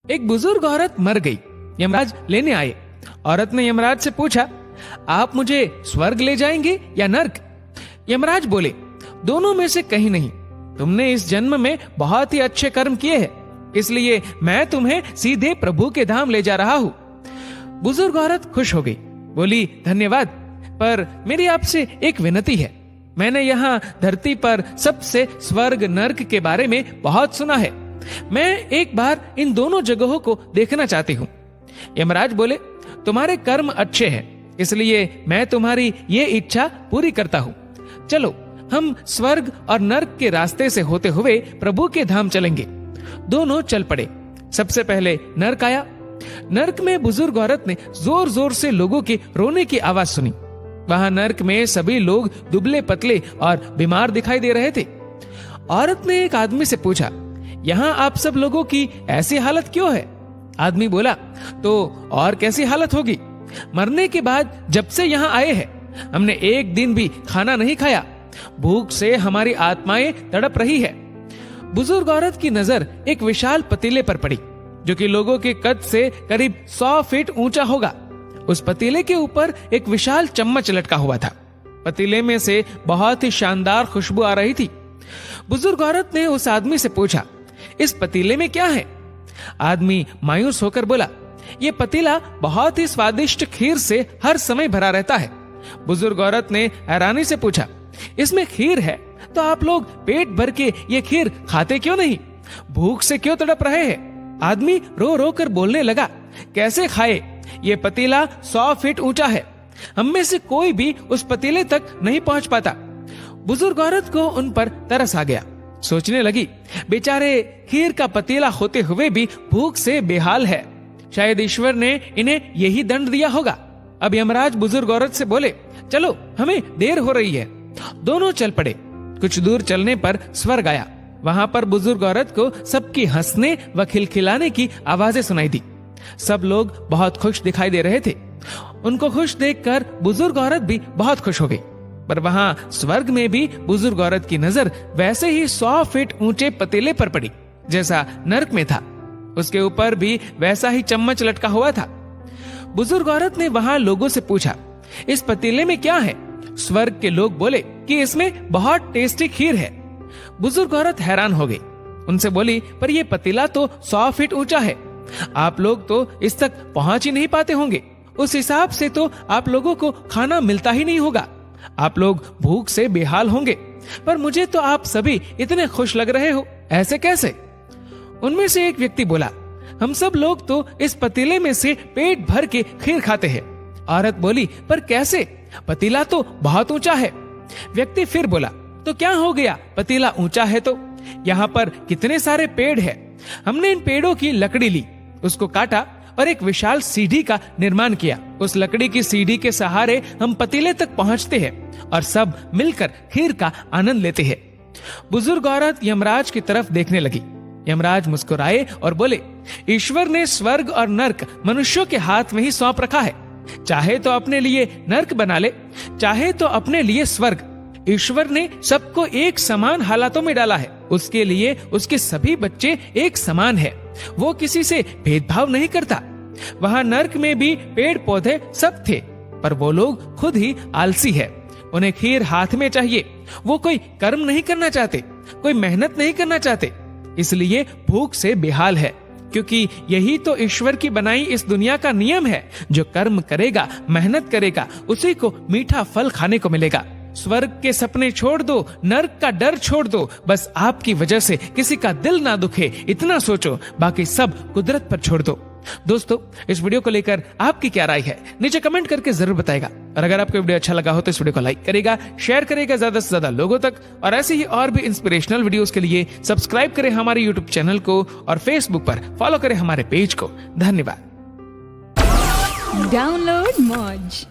एक बुजुर्ग औरत मर गई। यमराज लेने आए। औरत ने यमराज से पूछा, आप मुझे स्वर्ग ले जाएंगे या नर्क? यमराज बोले, दोनों में से कहीं नहीं। तुमने इस जन्म में बहुत ही अच्छे कर्म किए हैं, इसलिए मैं तुम्हें सीधे प्रभु के धाम ले जा रहा हूँ। बुजुर्ग औरत खुश हो गई, बोली, धन्यवाद, पर मेरी आपसे एक विनती है। मैंने यहाँ धरती पर सबसे स्वर्ग नर्क के बारे में बहुत सुना है। मैं एक बार इन दोनों जगहों को देखना चाहती हूँ। यमराज बोले, तुम्हारे कर्म अच्छे हैं, इसलिए मैं तुम्हारी ये इच्छा पूरी करता हूँ। चलो हम स्वर्ग और नर्क के रास्ते से होते हुए प्रभु के धाम चलेंगे। दोनों चल पड़े। सबसे पहले नर्क आया। नर्क में बुजुर्ग औरत ने जोर जोर से लोगों के रोने की आवाज सुनी। वहां नर्क में सभी लोग दुबले पतले और बीमार दिखाई दे रहे थे। औरत ने एक आदमी से पूछा, यहाँ आप सब लोगों की ऐसी हालत क्यों है? आदमी बोला, तो और कैसी हालत होगी? मरने के बाद जब से यहाँ आए हैं, हमने एक दिन भी खाना नहीं खाया। भूख से हमारी आत्माएं तड़प रही है। बुजुर्ग औरत की नजर एक विशाल पतीले पर पड़ी, जो कि लोगों के कद से करीब 100 फीट ऊंचा होगा। उस पतीले के ऊपर एक विशाल चम्मच लटका हुआ था। पतीले में से बहुत ही शानदार खुशबू आ रही थी। बुजुर्ग औरत ने उस आदमी से पूछा, इस पतीले में क्या है? आदमी मायूस होकर बोला, ये पतीला बहुत ही स्वादिष्ट खीर से हर समय भरा रहता है। बुजुर्ग औरत ने हैरानी से पूछा, इसमें खीर है तो आप लोग पेट भर के ये खीर खाते क्यों नहीं? भूख से क्यों तड़प रहे हैं? आदमी रो रो कर बोलने लगा, कैसे खाए? ये पतीला 100 फीट ऊंचा है। हम में से कोई भी उस पतीले तक नहीं पहुंच पाता। बुजुर्ग औरत को उन पर तरस आ गया। सोचने लगी, बेचारे खीर का पतीला होते हुए भी भूख से बेहाल है। शायद ईश्वर ने इन्हें यही दंड दिया होगा। अब यमराज बुजुर्ग औरत से बोले, चलो हमें देर हो रही है। दोनों चल पड़े। कुछ दूर चलने पर स्वर्ग आया। वहां पर बुजुर्ग औरत को सबकी हंसने व खिलखिलाने की आवाजें सुनाई दी। सब लोग बहुत खुश दिखाई दे रहे थे। उनको खुश देखकर बुजुर्ग औरत भी बहुत खुश हो गई। पर वहां स्वर्ग में भी बुजुर्ग औरत की नजर वैसे ही 100 फीट ऊंचे पतीले पर पड़ी जैसा नर्क में था। उसके ऊपर भी वैसा ही चम्मच लटका हुआ था। बुजुर्ग औरत ने वहां लोगों से पूछा, इस पतीले में क्या है? स्वर्ग के लोग बोले कि इसमें बहुत टेस्टी खीर है। बुजुर्ग औरत हैरान हो गई। उनसे बोली, पर यह पतीला तो 100 फीट ऊंचा है। आप लोग तो इस तक पहुंच ही नहीं पाते होंगे। उस हिसाब से तो आप लोगों को खाना मिलता ही नहीं होगा। आप लोग भूख से बेहाल होंगे। पर मुझे तो आप सभी इतने खुश लग रहे हो, ऐसे कैसे? उनमें से एक व्यक्ति बोला, हम सब लोग तो इस पतीले में से पेट भर के खीर खाते हैं। औरत बोली, पर कैसे? पतीला तो बहुत ऊंचा है। व्यक्ति फिर बोला, तो क्या हो गया? पतीला ऊंचा है तो यहाँ पर कितने सारे पेड़ हैं। हमने इन पेड़ों की लकड़ी ली, उसको काटा और एक विशाल सीढ़ी का निर्माण किया। उस लकड़ी की सीढ़ी के सहारे हम पतीले तक पहुंचते हैं और सब मिलकर खीर का आनंद लेते हैं। बुजुर्ग औरत यमराज की तरफ देखने लगी। यमराज मुस्कुराए और बोले, ईश्वर ने स्वर्ग और नर्क मनुष्यों के हाथ में ही सौंप रखा है। चाहे तो अपने लिए नर्क बना ले, चाहे तो अपने लिए स्वर्ग। ईश्वर ने सबको एक समान हालातों में डाला है। उसके लिए उसके सभी बच्चे एक समान है। वो किसी से भेदभाव नहीं करता। वहाँ नर्क में भी पेड़ पौधे सब थे, पर वो लोग खुद ही आलसी है। उन्हें खीर हाथ में चाहिए। वो कोई कर्म नहीं करना चाहते, कोई मेहनत नहीं करना चाहते, इसलिए भूख से बेहाल है। क्योंकि यही तो ईश्वर की बनाई इस दुनिया का नियम है। जो कर्म करेगा, मेहनत करेगा, उसी को मीठा फल खाने को मिलेगा। स्वर्ग के सपने छोड़ दो, नर्क का डर छोड़ दो। बस आपकी वजह से किसी का दिल ना दुखे, इतना सोचो। बाकी सब कुदरत पर छोड़ दो। दोस्तों, इस वीडियो को लेकर आपकी क्या राय है, नीचे कमेंट करके जरूर बताएगा। और अगर आपको वीडियो अच्छा लगा हो तो इस वीडियो को लाइक करेगा, शेयर करेगा ज्यादा से ज्यादा लोगों तक। और ऐसे ही और भी इंस्पिरेशनल वीडियोस के लिए सब्सक्राइब करें हमारे यूट्यूब चैनल को और फेसबुक पर फॉलो करें हमारे पेज को। धन्यवाद। डाउनलोड मौज।